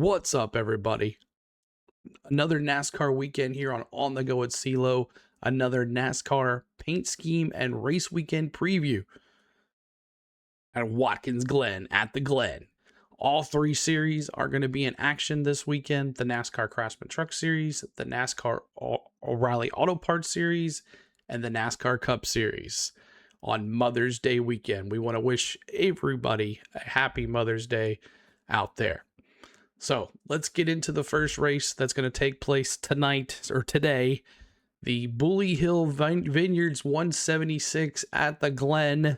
What's up, everybody? Another NASCAR weekend here on the Go at CeeLo. Another NASCAR paint scheme and race weekend preview at Watkins Glen at the Glen. All three series are going to be in action this weekend. The NASCAR Craftsman Truck Series, the NASCAR O'Reilly Auto Parts Series, and the NASCAR Cup Series on Mother's Day weekend. We want to wish everybody a happy Mother's Day out there. So let's get into the first race that's going to take place tonight or today. The Bullky Vineyards 176 at the Glen.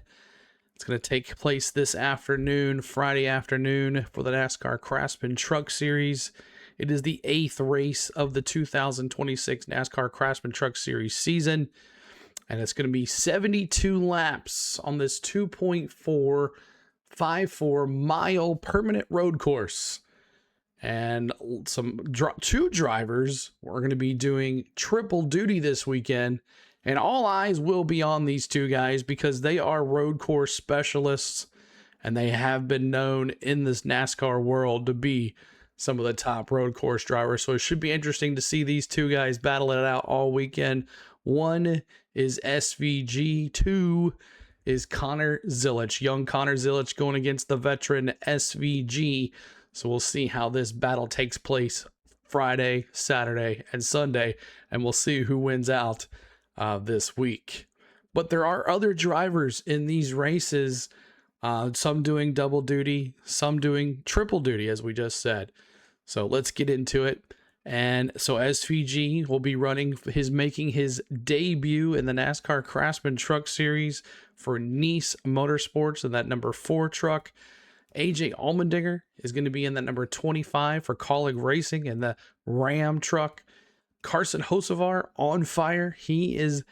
It's going to take place this afternoon, Friday afternoon, for the NASCAR Craftsman Truck Series. It is the 8th race of the 2026 NASCAR Craftsman Truck Series season. And it's going to be 72 laps on this 2.454 mile permanent road course. And two drivers are going to be doing triple duty this weekend. And all eyes will be on these two guys because they are road course specialists. And they have been known in this NASCAR world to be some of the top road course drivers. So it should be interesting to see these two guys battle it out all weekend. One is SVG. Two is Connor Zilisch. Young Connor Zilisch going against the veteran SVG. So we'll see how this battle takes place Friday, Saturday, and Sunday, and we'll see who wins out this week. But there are other drivers in these races, some doing double duty, some doing triple duty, as we just said. So let's get into it. And so SVG will be making his debut in the NASCAR Craftsman Truck Series for Nice Motorsports in that number 4 truck. AJ Allmendinger is going to be in the number 25 for Colleague Racing in the Ram truck. Carson Hocevar on fire. He is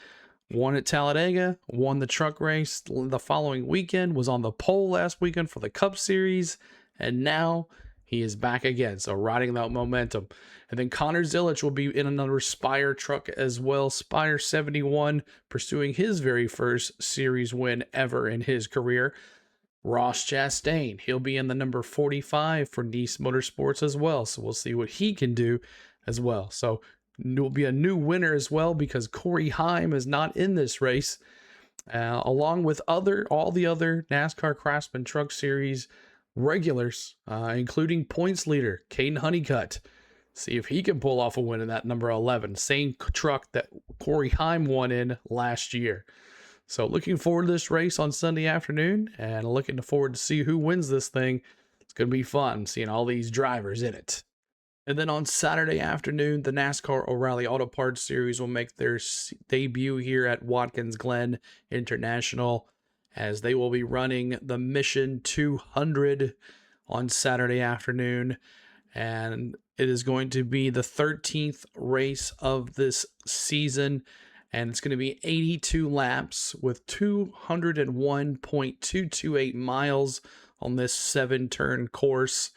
won at Talladega, won the truck race the following weekend, was on the pole last weekend for the Cup Series, and now he is back again. So riding that momentum. And then Connor Zilisch will be in another Spire truck as well. Spire 71, pursuing his very first series win ever in his career. Ross Chastain, he'll be in the number 45 for Nice Motorsports as well. So we'll see what he can do as well. So it will be a new winner as well because Corey Heim is not in this race, along with all the other NASCAR Craftsman Truck Series regulars, including points leader Caden Honeycutt. See if he can pull off a win in that number 11, same truck that Corey Heim won in last year. So looking forward to this race on Sunday afternoon and looking forward to see who wins this thing. It's going to be fun seeing all these drivers in it. And then on Saturday afternoon, the NASCAR O'Reilly Auto Parts Series will make their debut here at Watkins Glen International as they will be running the Mission 200 on Saturday afternoon. And it is going to be the 13th race of this season. And it's going to be 82 laps with 201.228 miles on this 7-turn course.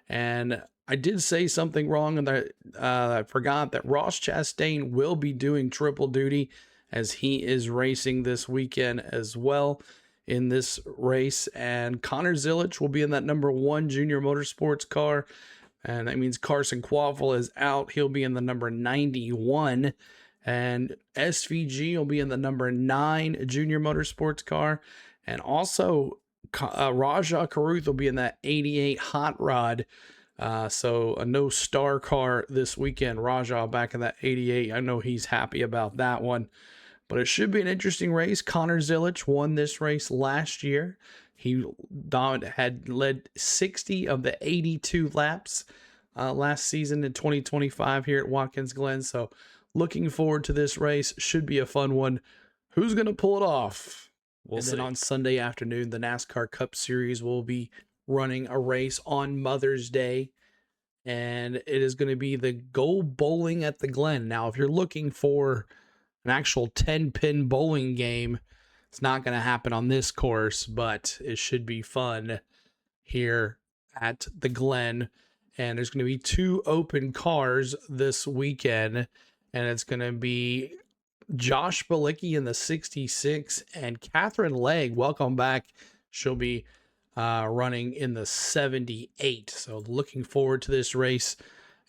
And I did say something wrong, and I forgot that Ross Chastain will be doing triple duty as he is racing this weekend as well in this race. And Connor Zilisch will be in that number 1 junior motorsports car. And that means Carson Quaffle is out. He'll be in the number 91. And SVG will be in the number 9 junior motorsports car. And also Rajah Caruth will be in that 88 hot rod. So a no star car this weekend. Rajah back in that 88. I know he's happy about that one. But it should be an interesting race. Connor Zilisch won this race last year. He had led 60 of the 82 laps last season in 2025 here at Watkins Glen. So looking forward to this race. Should be a fun one. Who's going to pull it off? Well, then on Sunday afternoon, the NASCAR Cup Series will be running a race on Mother's Day. And it is going to be the Go Bowling at the Glen. Now, if you're looking for an actual 10-pin bowling game, it's not going to happen on this course, but it should be fun here at the Glen. And there's going to be 2 open cars this weekend. And it's going to be Josh Bilicki in the 66 and Catherine Legg. Welcome back. She'll be running in the 78. So looking forward to this race.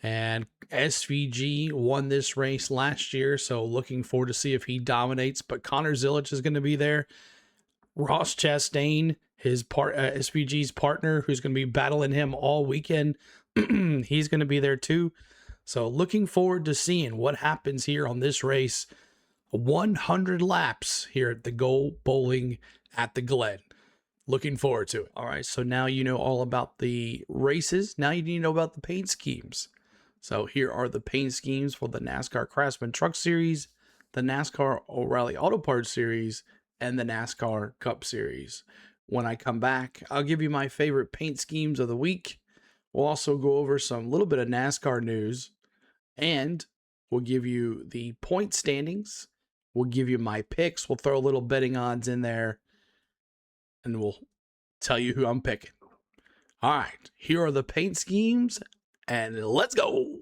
And SVG won this race last year, so looking forward to see if he dominates. But Connor Zilic is going to be there. Ross Chastain, his SVG's partner, who's going to be battling him all weekend, he's going to be there too. So looking forward to seeing what happens here on this race. 100 laps here at the Go Bowling at the Glen. Looking forward to it. All right, so now you know all about the races. Now you need to know about the paint schemes. So here are the paint schemes for the NASCAR Craftsman Truck Series, the NASCAR O'Reilly Auto Parts Series, and the NASCAR Cup Series. When I come back, I'll give you my favorite paint schemes of the week. We'll also go over some little bit of NASCAR news, and we'll give you the point standings. We'll give you my picks. We'll throw a little betting odds in there, and we'll tell you who I'm picking. All right, here are the paint schemes, and let's go.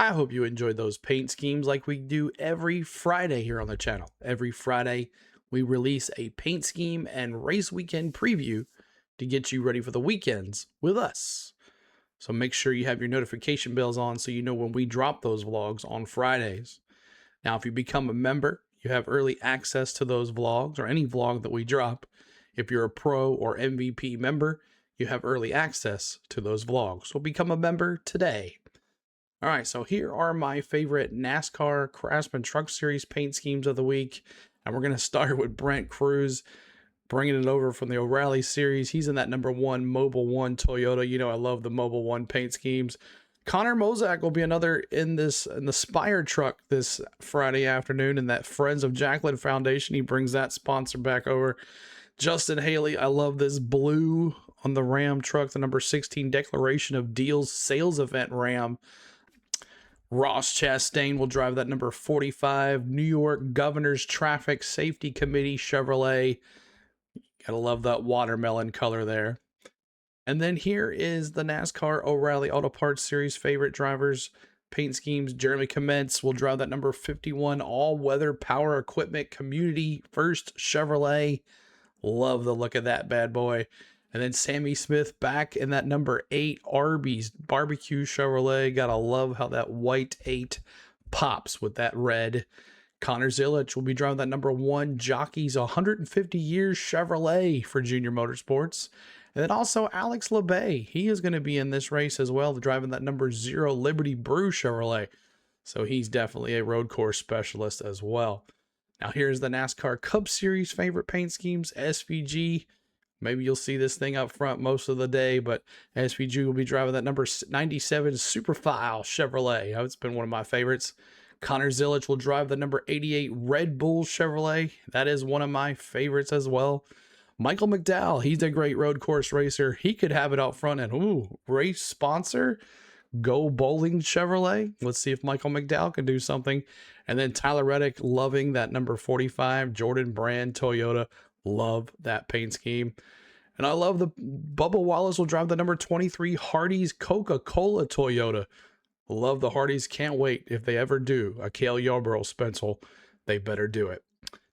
I hope you enjoyed those paint schemes like we do every Friday here on the channel. Every Friday, we release a paint scheme and race weekend preview to get you ready for the weekends with us. So make sure you have your notification bells on so you know when we drop those vlogs on Fridays. Now, if you become a member, you have early access to those vlogs or any vlog that we drop. If you're a pro or MVP member, you have early access to those vlogs. So become a member today. All right, so here are my favorite NASCAR Craftsman Truck Series paint schemes of the week. And we're going to start with Brent Cruz, bringing it over from the O'Reilly series. He's in that number 1 Mobile 1 Toyota. You know, I love the Mobile 1 paint schemes. Connor Mozak will be another in the Spire truck this Friday afternoon in that Friends of Jacqueline Foundation. He brings that sponsor back over. Justin Haley, I love this blue on the Ram truck, the number 16 Declaration of Deals Sales Event Ram. Ross Chastain will drive that number 45 New York Governor's Traffic Safety Committee Chevrolet. Gotta love that watermelon color there. And then here is the NASCAR O'Reilly Auto Parts Series favorite drivers paint schemes. Jeremy Clements will drive that number 51 All-Weather Power Equipment Community First Chevrolet. Love the look of that bad boy. And then Sammy Smith back in that number 8 Arby's Barbecue Chevrolet. Gotta love how that white 8 pops with that red. Connor Zilic will be driving that number 1 Jockey's 150 Years Chevrolet for Junior Motorsports. And then also Alex LeBay. He is going to be in this race as well, driving that number 0 Liberty Brew Chevrolet. So he's definitely a road course specialist as well. Now here's the NASCAR Cup Series favorite paint schemes. SVG. Maybe you'll see this thing up front most of the day, but SVG will be driving that number 97 Superfile Chevrolet. It's been one of my favorites. Connor Zilic will drive the number 88 Red Bull Chevrolet. That is one of my favorites as well. Michael McDowell, he's a great road course racer. He could have it out front and race sponsor, Go Bowling Chevrolet. Let's see if Michael McDowell can do something. And then Tyler Reddick loving that number 45 Jordan Brand Toyota. Love that paint scheme. And I love the Bubba Wallace will drive the number 23 Hardee's Coca-Cola Toyota. Love the Hardys. Can't wait if they ever do a Cale Yarborough Spencel. They better do it.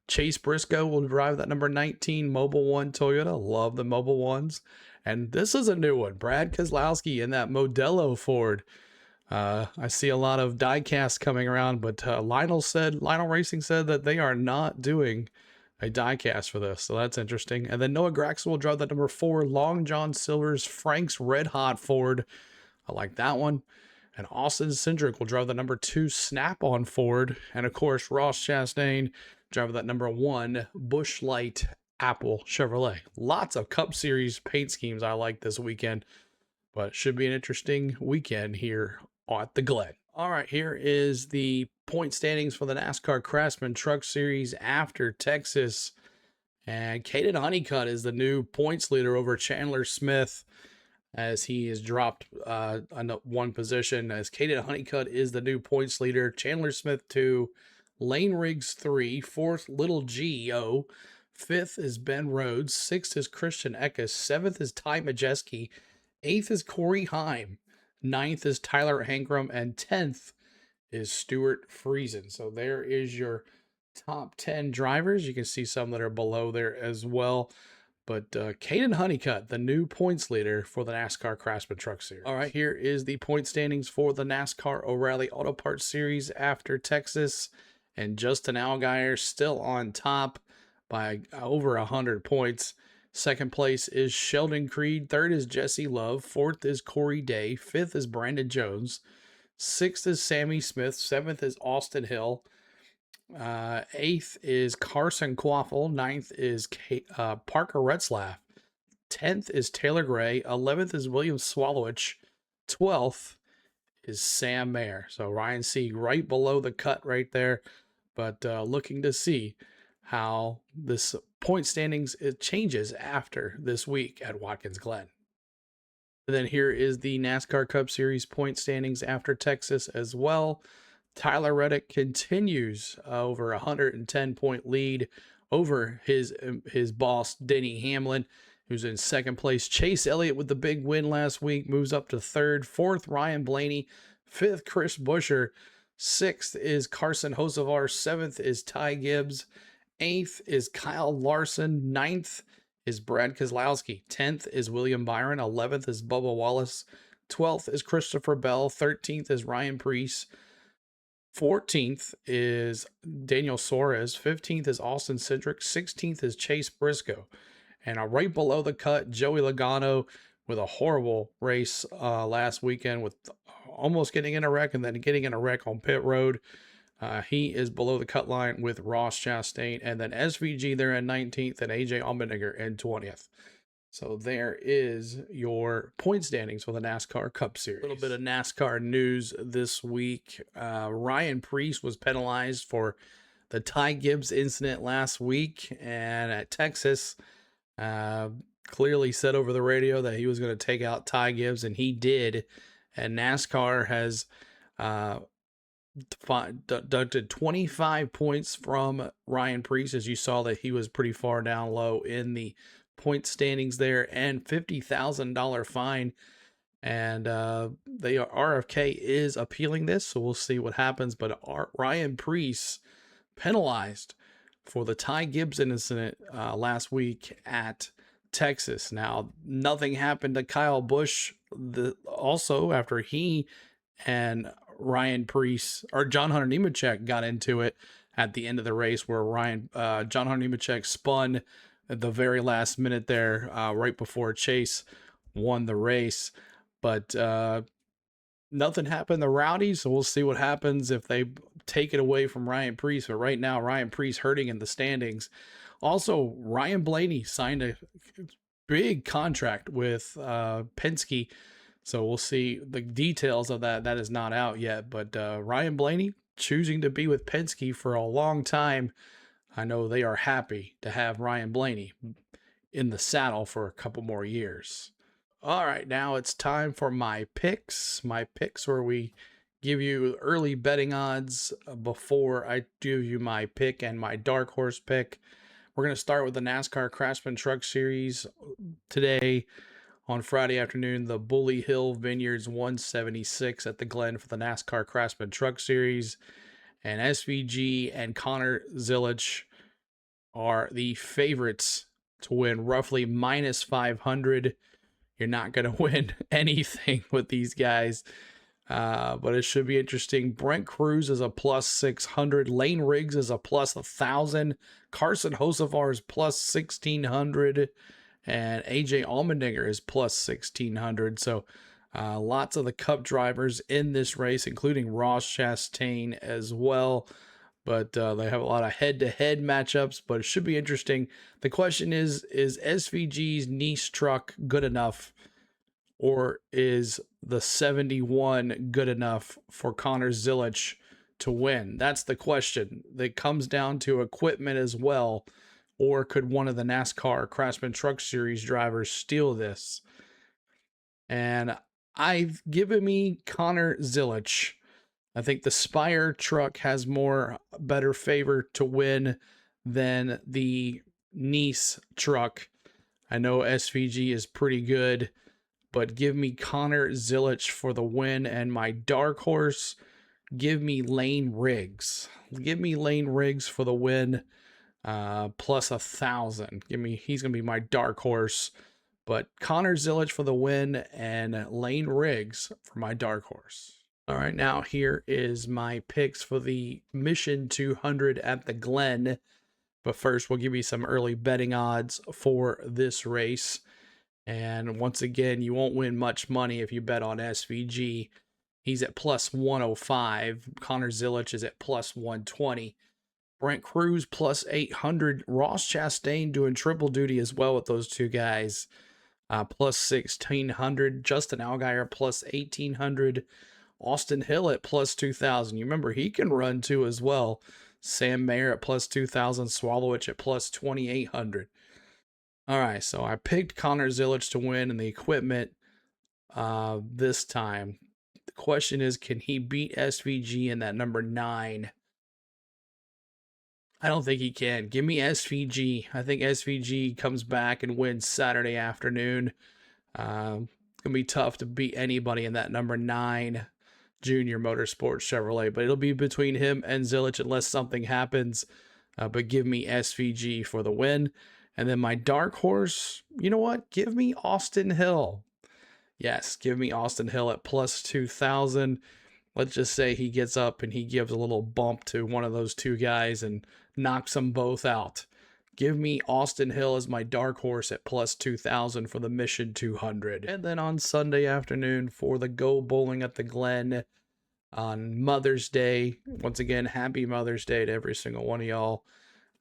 Chase Briscoe will drive that number 19 Mobile 1 Toyota. Love the Mobile 1s. And this is a new one. Brad Keselowski in that Modelo Ford. I see a lot of diecast coming around, but Lionel Racing said that they are not doing a diecast for this. So that's interesting. And then Noah Gragson will drive that number 4 Long John Silver's Frank's Red Hot Ford. I like that one. And Austin Cindric will drive the number 2 Snap-on Ford. And of course, Ross Chastain driving that number 1 Busch Light Apple Chevrolet. Lots of Cup Series paint schemes I like this weekend, but it should be an interesting weekend here at the Glen. All right, here is the point standings for the NASCAR Craftsman Truck Series after Texas. And Caden Honeycutt is the new points leader over Chandler Smith, as he has dropped one position, as Caden Honeycutt is the new points leader. Chandler Smith 2, Lane Riggs 3, 4th Little G.O., 5th is Ben Rhodes, 6th is Christian Eckes, 7th is Ty Majeski, 8th is Corey Heim, 9th is Tyler Hankrum, and 10th is Stuart Friesen. So there is your top 10 drivers. You can see some that are below there as well. But Caden Honeycutt, the new points leader for the NASCAR Craftsman Truck Series. All right, here is the point standings for the NASCAR O'Reilly Auto Parts Series after Texas. And Justin Allgaier still on top by over 100 points. Second place is Sheldon Creed. Third is Jesse Love. Fourth is Corey Day. Fifth is Brandon Jones. Sixth is Sammy Smith. Seventh is Austin Hill. 8th is Carson Quaffle. 9th is Parker Retzlaff. 10th is Taylor Gray. 11th is William Swallowich. 12th is Sam Mayer. So Ryan Sieg right below the cut right there. But looking to see how this point standings it changes after this week at Watkins Glen. And then here is the NASCAR Cup Series point standings after Texas as well. Tyler Reddick continues over 110-point lead over his boss, Denny Hamlin, who's in second place. Chase Elliott with the big win last week moves up to third. Fourth, Ryan Blaney. 5th, Chris Buescher. 6th is Carson Hocevar. 7th is Ty Gibbs. 8th is Kyle Larson. 9th is Brad Keselowski. 10th is William Byron. 11th is Bubba Wallace. 12th is Christopher Bell. 13th is Ryan Preece. 14th is Daniel Suarez. 15th is Austin Cindric. 16th is Chase Briscoe. And right below the cut, Joey Logano with a horrible race last weekend with almost getting in a wreck and then getting in a wreck on pit road. He is below the cut line with Ross Chastain, and then SVG there in 19th and AJ Allmendinger in 20th. So there is your point standings for the NASCAR Cup Series. A little bit of NASCAR news this week. Ryan Preece was penalized for the Ty Gibbs incident last week, and at Texas, clearly said over the radio that he was going to take out Ty Gibbs, and he did. And NASCAR has deducted 25 points from Ryan Preece, as you saw that he was pretty far down low in the point standings there, and $50,000 fine. And RFK is appealing this, so we'll see what happens. But Ryan Preece penalized for the Ty Gibbs incident last week at Texas. Now, nothing happened to Kyle Busch also after he and Ryan Preece or John Hunter Nemechek got into it at the end of the race, where John Hunter Nemechek spun at the very last minute there, right before Chase won the race. But nothing happened to Rowdy, so we'll see what happens if they take it away from Ryan Preece. But right now, Ryan Preece hurting in the standings. Also, Ryan Blaney signed a big contract with Penske, so we'll see the details of that. That is not out yet, but Ryan Blaney choosing to be with Penske for a long time. I know they are happy to have Ryan Blaney in the saddle for a couple more years. All right, now it's time for my picks. My picks where we give you early betting odds before I give you my pick and my dark horse pick. We're going to start with the NASCAR Craftsman Truck Series today. On Friday afternoon, the Bully Hill Vineyards 176 at the Glen for the NASCAR Craftsman Truck Series. And SVG and Connor Zilisch are the favorites to win, roughly minus 500. You're not going to win anything with these guys, but it should be interesting. Brent Cruz is a plus 600. Lane Riggs is a plus 1,000. Carson Hocevar is plus 1,600. And AJ Allmendinger is plus 1,600. So lots of the Cup drivers in this race, including Ross Chastain as well. But they have a lot of head-to-head matchups, but it should be interesting. The question is SVG's Nice truck good enough, or is the 71 good enough for Connor Zilisch to win? That's the question. That comes down to equipment as well. Or could one of the NASCAR Craftsman Truck Series drivers steal this? And I've given me Connor Zilisch. I think the Spire truck has better favor to win than the Nice truck. I know SVG is pretty good, but give me Connor Zilisch for the win. And my dark horse, give me Lane Riggs. Give me Lane Riggs for the win. Plus 1,000. He's gonna be my dark horse, but Connor Zilisch for the win and Lane Riggs for my dark horse. All right, now here is my picks for the Mission 200 at the Glen. But first, we'll give you some early betting odds for this race. And once again, you won't win much money if you bet on SVG. He's at plus 105. Connor Zilisch is at plus 120. Brent Cruz plus 800. Ross Chastain doing triple duty as well with those two guys. Plus 1,600. Justin Allgaier plus 1,800. Austin Hill at plus 2,000. You remember he can run too as well. Sam Mayer at plus 2,000. Swallowich at plus 2,800. All right, so I picked Connor Zilisch to win in the equipment this time. The question is, can he beat SVG in that number 9? I don't think he can. Give me SVG. I think SVG comes back and wins Saturday afternoon. It's going to be tough to beat anybody in that number 9. Junior Motorsports Chevrolet, but it'll be between him and Zilich unless something happens. But give me SVG for the win. And then my dark horse, you know what? Give me Austin Hill. Yes, give me Austin Hill at plus 2,000. Let's just say he gets up and he gives a little bump to one of those two guys and knocks them both out. Give me Austin Hill as my dark horse at plus 2,000 for the Mission 200. And then on Sunday afternoon for the Go Bowling at the Glen on Mother's Day. Once again, happy Mother's Day to every single one of y'all.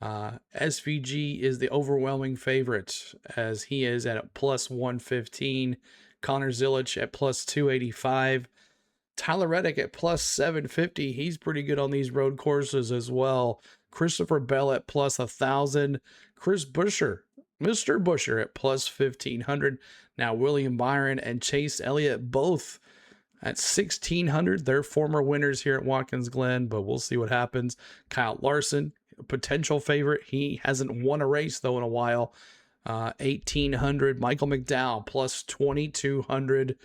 SVG is the overwhelming favorite as he is at plus 115. Connor Zilich at plus 285. Tyler Reddick at plus 750. He's pretty good on these road courses as well. Christopher Bell at plus 1,000. Chris Buescher, Mr. Buescher at plus 1,500. Now William Byron and Chase Elliott both at 1,600. They're former winners here at Watkins Glen, but we'll see what happens. Kyle Larson, potential favorite. He hasn't won a race though in a while. 1,800. Michael McDowell plus 2,200.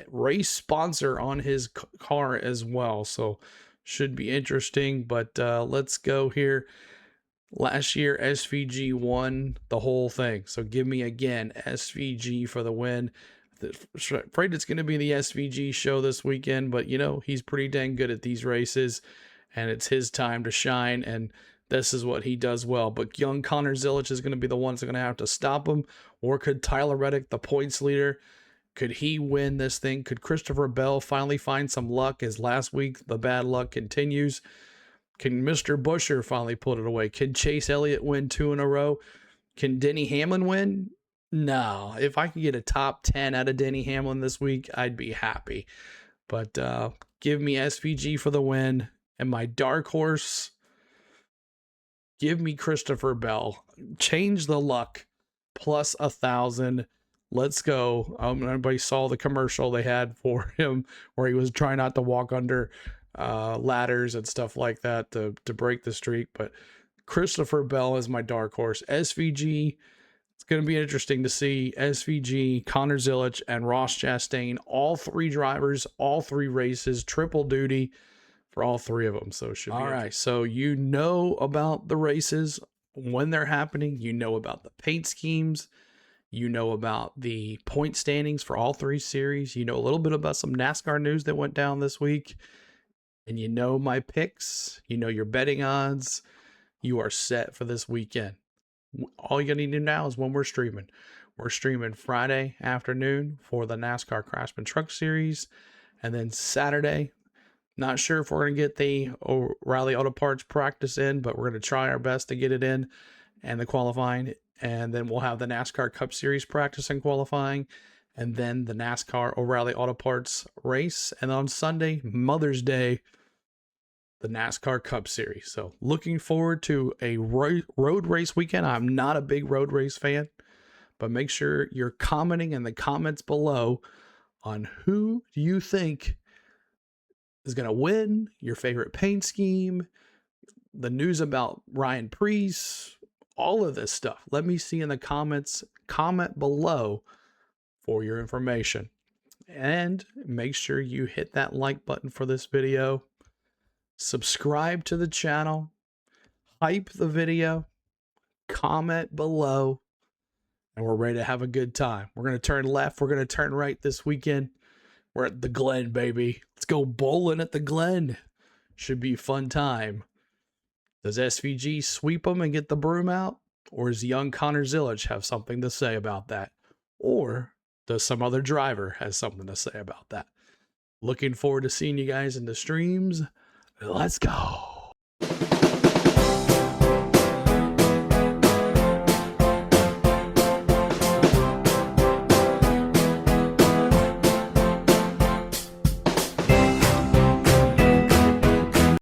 Race sponsor on his car as well, so should be interesting. But let's go here. Last year SVG won the whole thing, so give me again SVG for the win. Afraid it's going to be the SVG show this weekend, but you know he's pretty dang good at these races, and it's his time to shine, and this is what he does well. But young Connor Zilich is going to be the ones that are going to have to stop him, or could Tyler Reddick, the points leader, could he win this thing? Could Christopher Bell finally find some luck as last week the bad luck continues? Can Mr. Buescher finally put it away? Can Chase Elliott win 2 in a row? Can Denny Hamlin win? No. If I could get a top 10 out of Denny Hamlin this week, I'd be happy. But give me SVG for the win. And my dark horse, give me Christopher Bell. Change the luck. Plus 1,000. Let's go. Everybody saw the commercial they had for him where he was trying not to walk under ladders and stuff like that to break the streak. But Christopher Bell is my dark horse. SVG, it's going to be interesting to see SVG, Connor Zilich, and Ross Chastain, all three drivers, all three races, triple duty for all three of them. So it should be all right. So you know about the races when they're happening. You know about the paint schemes. You know about the point standings for all three series. You know a little bit about some NASCAR news that went down this week. And you know my picks. You know your betting odds. You are set for this weekend. All you need to do now is when we're streaming. We're streaming Friday afternoon for the NASCAR Craftsman Truck Series. And then Saturday, not sure if we're going to get the O'Reilly Auto Parts practice in, but we're going to try our best to get it in and the qualifying. And then we'll have the NASCAR Cup Series practice and qualifying, and then the NASCAR O'Reilly Auto Parts race. And on Sunday, Mother's Day, the NASCAR Cup Series. So looking forward to a road race weekend. I'm not a big road race fan, but make sure you're commenting in the comments below on who do you think is going to win, your favorite paint scheme, the news about Ryan Preece, all of this stuff. Let me see in the comments. Comment below for your information. And make sure you hit that like button for this video. Subscribe to the channel. Hype the video. Comment below. And we're ready to have a good time. We're going to turn left. We're going to turn right this weekend. We're at the Glen, baby. Let's go bowling at the Glen. Should be a fun time. Does SVG sweep them and get the broom out? Or does young Connor Zilich have something to say about that? Or does some other driver have something to say about that? Looking forward to seeing you guys in the streams. Let's go.